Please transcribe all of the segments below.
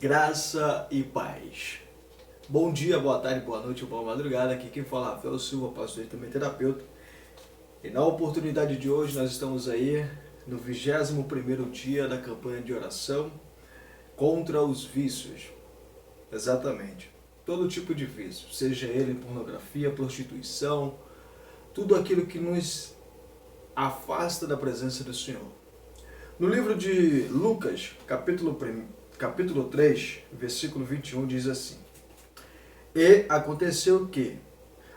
Graça e paz. Bom dia, boa tarde, boa noite, boa madrugada. Aqui quem fala é Rafael Silva, pastor e também terapeuta. E na oportunidade de hoje nós estamos aí no 21º dia da campanha de oração contra os vícios. Exatamente. Todo tipo de vício, seja ele pornografia, prostituição, tudo aquilo que nos afasta da presença do Senhor. No livro de Lucas, capítulo 3, versículo 21, diz assim: E aconteceu que,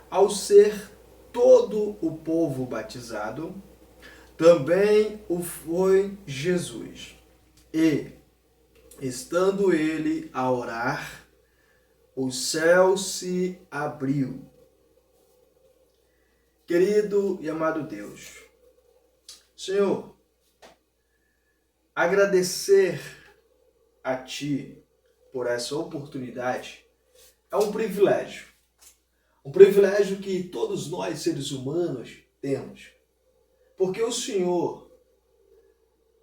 ao ser todo o povo batizado, também o foi Jesus. E, estando ele a orar, o céu se abriu. Querido e amado Deus, Senhor, agradecer a Ti por essa oportunidade é um privilégio. Um privilégio que todos nós, seres humanos, temos. Porque o Senhor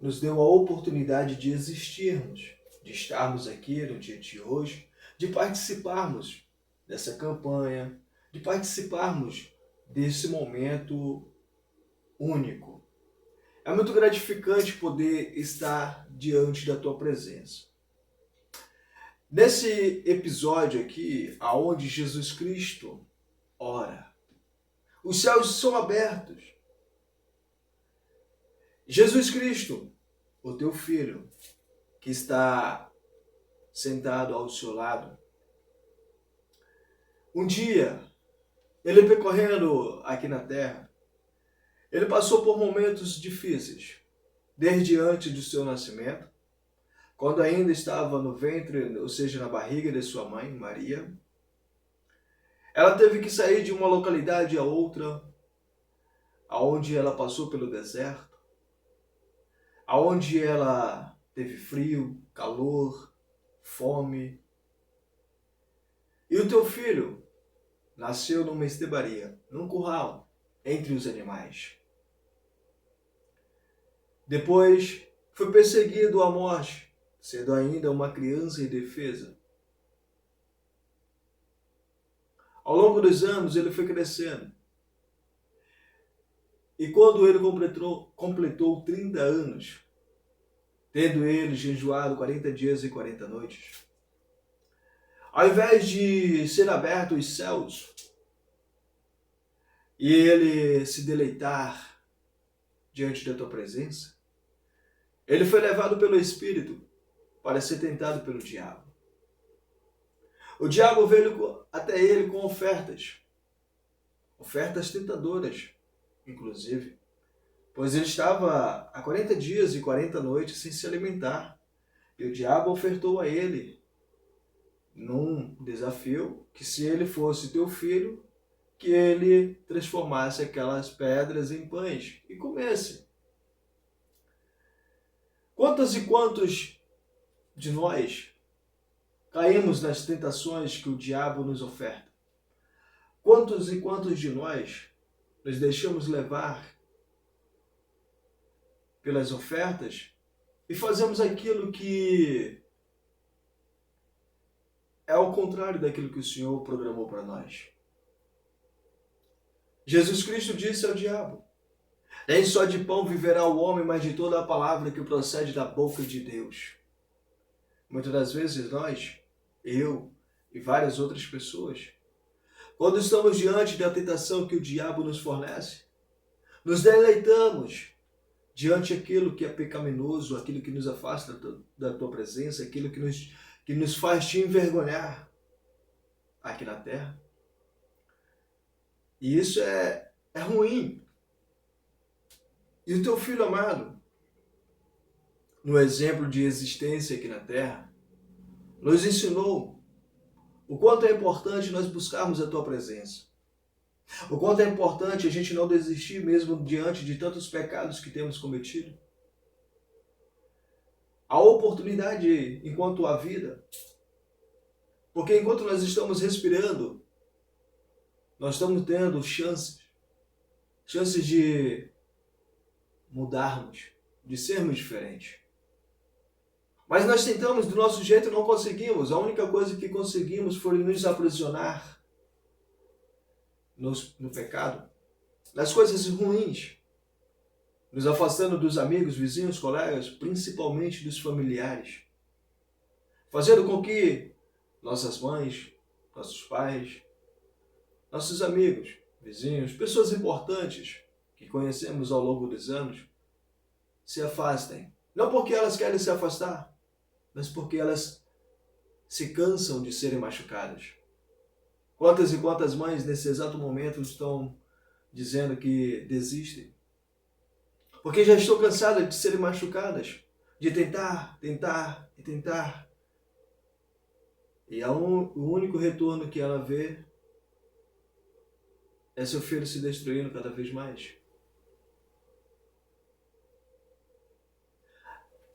nos deu a oportunidade de existirmos, de estarmos aqui no dia de hoje, de participarmos dessa campanha, de participarmos desse momento único. É muito gratificante poder estar diante da Tua presença. Nesse episódio aqui, aonde Jesus Cristo ora, os céus são abertos. Jesus Cristo, o Teu Filho, que está sentado ao seu lado, um dia, ele percorrendo aqui na terra, ele passou por momentos difíceis, desde antes do seu nascimento, quando ainda estava no ventre, ou seja, na barriga de sua mãe, Maria. Ela teve que sair de uma localidade a outra, aonde ela passou pelo deserto, aonde ela teve frio, calor, fome. E o teu filho nasceu numa estebaria, num curral, entre os animais. Depois foi perseguido à morte, sendo ainda uma criança indefesa. Ao longo dos anos ele foi crescendo. E quando ele completou 30 anos, tendo ele jejuado 40 dias e 40 noites, ao invés de ser aberto os céus e ele se deleitar diante da tua presença, ele foi levado pelo Espírito para ser tentado pelo diabo. O diabo veio até ele com ofertas tentadoras, inclusive, pois ele estava há 40 dias e 40 noites sem se alimentar. E o diabo ofertou a ele, num desafio, que se ele fosse teu filho, que ele transformasse aquelas pedras em pães e comesse. Quantos e quantos de nós caímos nas tentações que o diabo nos oferta? Quantos e quantos de nós nos deixamos levar pelas ofertas e fazemos aquilo que é ao contrário daquilo que o Senhor programou para nós? Jesus Cristo disse ao diabo: nem só de pão viverá o homem, mas de toda a palavra que procede da boca de Deus. Muitas das vezes nós, eu e várias outras pessoas, quando estamos diante da tentação que o diabo nos fornece, nos deleitamos diante daquilo que é pecaminoso, aquilo que nos afasta da tua presença, aquilo que nos faz te envergonhar aqui na terra. E isso é ruim. E o teu filho amado, no exemplo de existência aqui na terra, nos ensinou o quanto é importante nós buscarmos a tua presença. O quanto é importante a gente não desistir mesmo diante de tantos pecados que temos cometido. A oportunidade enquanto há vida. Porque enquanto nós estamos respirando, nós estamos tendo chances de mudarmos, de sermos diferentes. Mas nós tentamos do nosso jeito e não conseguimos. A única coisa que conseguimos foi nos aprisionar no pecado, nas coisas ruins, nos afastando dos amigos, vizinhos, colegas, principalmente dos familiares, fazendo com que nossas mães, nossos pais, nossos amigos, vizinhos, pessoas importantes que conhecemos ao longo dos anos, se afastem. Não porque elas querem se afastar, mas porque elas se cansam de serem machucadas. Quantas e quantas mães nesse exato momento estão dizendo que desistem? Porque já estão cansadas de serem machucadas, de tentar. E o único retorno que ela vê é seu filho se destruindo cada vez mais.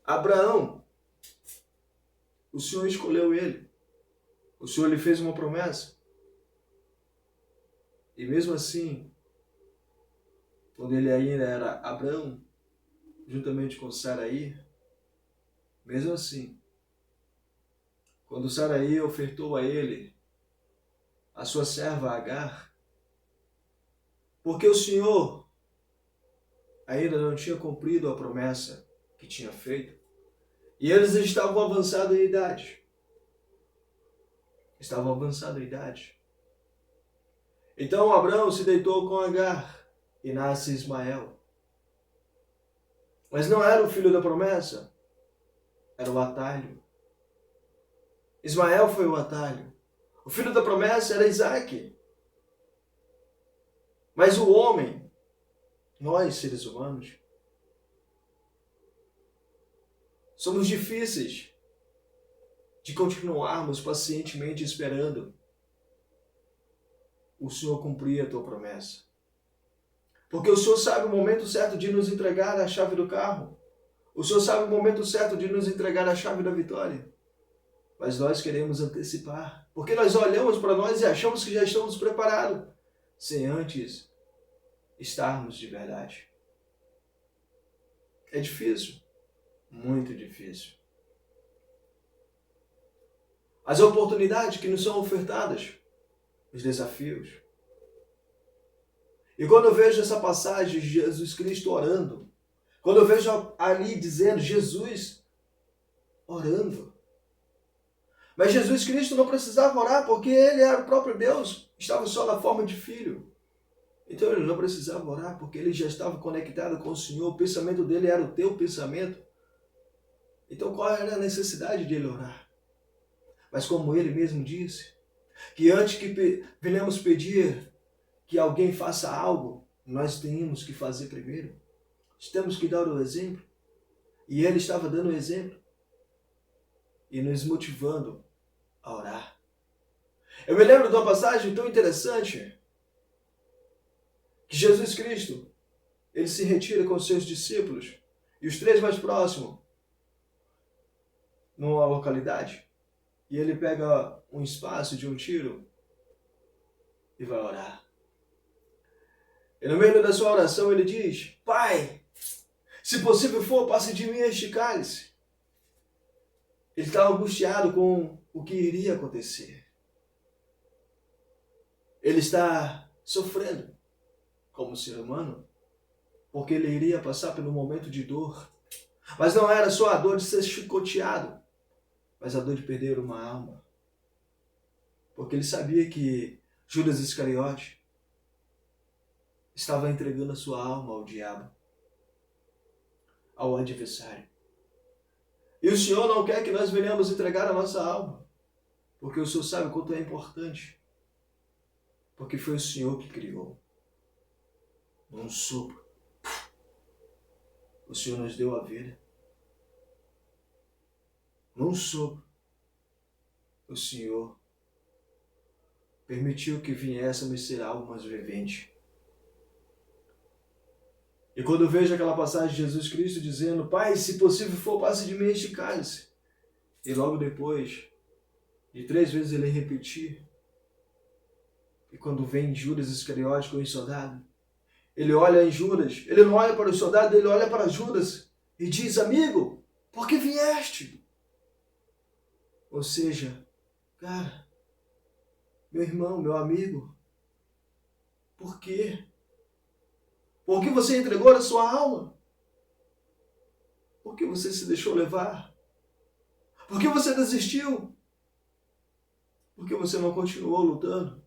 Abraão, o Senhor escolheu ele. O Senhor lhe fez uma promessa. E mesmo assim, quando ele ainda era Abraão, juntamente com Saraí, mesmo assim, quando Saraí ofertou a ele a sua serva Agar, porque o Senhor ainda não tinha cumprido a promessa que tinha feito, e eles estavam avançados em idade. Então Abraão se deitou com Agar e nasce Ismael. Mas não era o filho da promessa, era o atalho. Ismael foi o atalho. O filho da promessa era Isaque. Mas o homem, nós seres humanos, somos difíceis de continuarmos pacientemente esperando o Senhor cumprir a tua promessa. Porque o Senhor sabe o momento certo de nos entregar a chave do carro. O Senhor sabe o momento certo de nos entregar a chave da vitória. Mas nós queremos antecipar. Porque nós olhamos para nós e achamos que já estamos preparados, sem antes estarmos de verdade. É difícil. Muito difícil. As oportunidades que nos são ofertadas, os desafios. E quando eu vejo essa passagem de Jesus Cristo orando, quando eu vejo ali dizendo Jesus orando, mas Jesus Cristo não precisava orar porque ele era o próprio Deus, estava só na forma de filho. Então ele não precisava orar porque ele já estava conectado com o Senhor, o pensamento dele era o teu pensamento. Então qual era a necessidade de ele orar? Mas como ele mesmo disse, que antes que venhamos pedir que alguém faça algo, nós temos que fazer primeiro. Temos que dar o exemplo. E ele estava dando o exemplo e nos motivando a orar. Eu me lembro de uma passagem tão interessante que Jesus Cristo, ele se retira com seus discípulos e os três mais próximos numa localidade, e ele pega um espaço de um tiro e vai orar. E no meio da sua oração ele diz: Pai, se possível for, passe de mim este cálice. Ele estava angustiado com o que iria acontecer. Ele está sofrendo como ser humano, porque ele iria passar pelo momento de dor. Mas não era só a dor de ser chicoteado, mas a dor de perder uma alma. Porque ele sabia que Judas Iscariote estava entregando a sua alma ao diabo, ao adversário. E o Senhor não quer que nós venhamos entregar a nossa alma, porque o Senhor sabe o quanto é importante. Porque foi o Senhor que criou. Num sopro, o Senhor nos deu a vida. Num sopro, o Senhor permitiu que viéssemos ser almas viventes. E quando eu vejo aquela passagem de Jesus Cristo dizendo: Pai, se possível for, passe de mim este cálice. E logo depois, de 3 vezes ele repetir. E quando vem Judas Iscariote com o soldado, ele olha em Judas, ele não olha para o soldado, ele olha para Judas e diz: Amigo, por que vieste? Ou seja, cara, meu irmão, meu amigo, por quê? Por que você entregou a sua alma? Por que você se deixou levar? Por que você desistiu? Por que você não continuou lutando?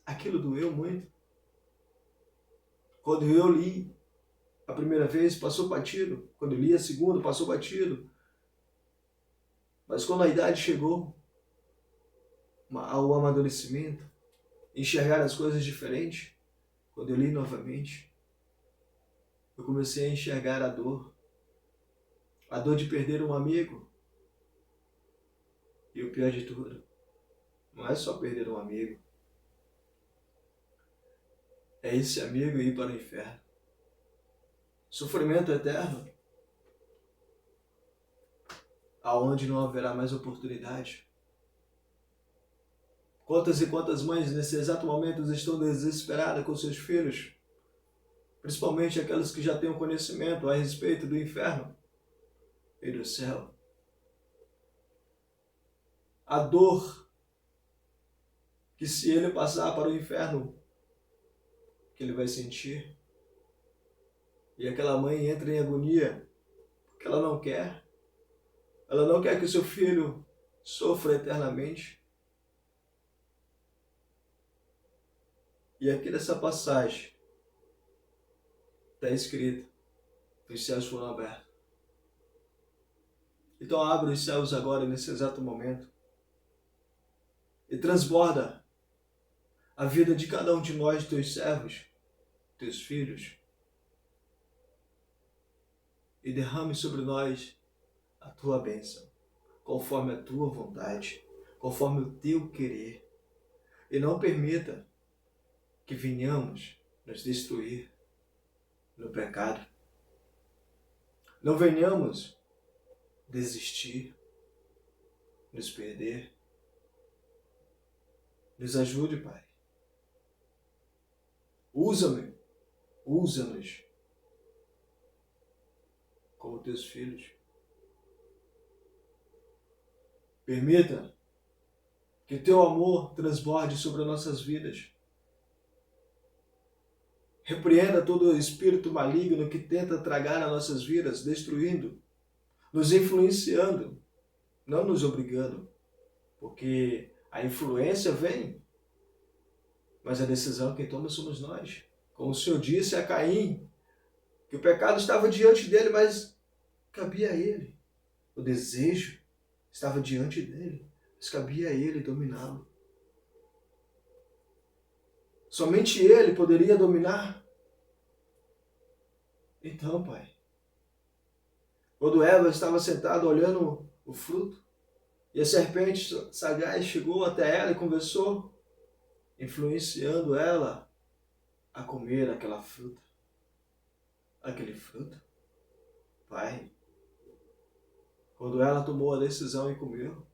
Aquilo doeu muito. Quando eu li a primeira vez, passou batido. Quando eu li a segunda, passou batido. Mas quando a idade chegou, ao amadurecimento, enxergar as coisas diferentes, quando eu li novamente, eu comecei a enxergar a dor de perder um amigo. E o pior de tudo, não é só perder um amigo, é esse amigo ir para o inferno. Sofrimento eterno, aonde não haverá mais oportunidade. Quantas e quantas mães nesse exato momento estão desesperadas com seus filhos, principalmente aquelas que já têm o conhecimento a respeito do inferno e do céu. A dor que, se ele passar para o inferno, que ele vai sentir. E aquela mãe entra em agonia, porque ela não quer. Ela não quer que o seu filho sofra eternamente. E aqui nessa passagem está escrito: os céus foram abertos. Então abre os céus agora, nesse exato momento, e transborda a vida de cada um de nós, teus servos, teus filhos, e derrame sobre nós a tua bênção, conforme a tua vontade, conforme o teu querer. E não permita que venhamos nos destruir no pecado. Não venhamos desistir, nos perder. Nos ajude, Pai. Usa-nos como teus filhos. Permita que o teu amor transborde sobre as nossas vidas. Repreenda todo o espírito maligno que tenta tragar as nossas vidas, destruindo, nos influenciando, não nos obrigando, porque a influência vem, mas a decisão quem toma somos nós. Como o Senhor disse a Caim, que o pecado estava diante dele, mas cabia a ele. O desejo estava diante dele, mas cabia a ele dominá-lo. Somente ele poderia dominar. Então, Pai, quando Eva estava sentada olhando o fruto, e a serpente sagaz chegou até ela e conversou, influenciando ela a comer aquela fruta. Aquele fruto. Pai, quando ela tomou a decisão e comeu,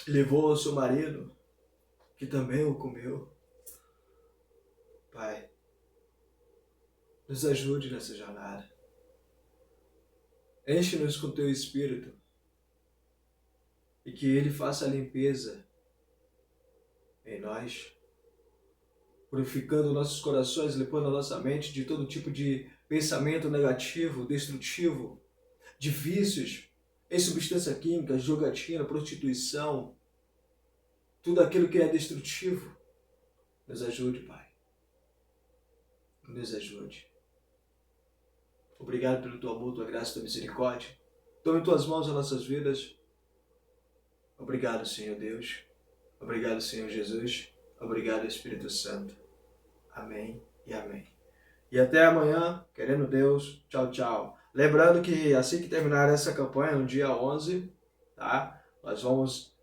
levou ao seu marido, que também o comeu. Pai, nos ajude nessa jornada. Enche-nos com teu Espírito e que ele faça a limpeza em nós, purificando nossos corações, limpando a nossa mente de todo tipo de pensamento negativo, destrutivo, de vícios em substância química, jogatina, prostituição, tudo aquilo que é destrutivo. Nos ajude, Pai. Nos ajude. Obrigado pelo teu amor, tua graça, tua misericórdia. Tome em tuas mãos as nossas vidas. Obrigado, Senhor Deus. Obrigado, Senhor Jesus. Obrigado, Espírito Santo. Amém e amém. E até amanhã, querendo Deus. Tchau, tchau. Lembrando que assim que terminar essa campanha, no dia 11, tá? Nós vamos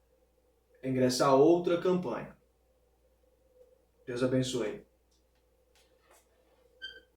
ingressar a outra campanha. Deus abençoe.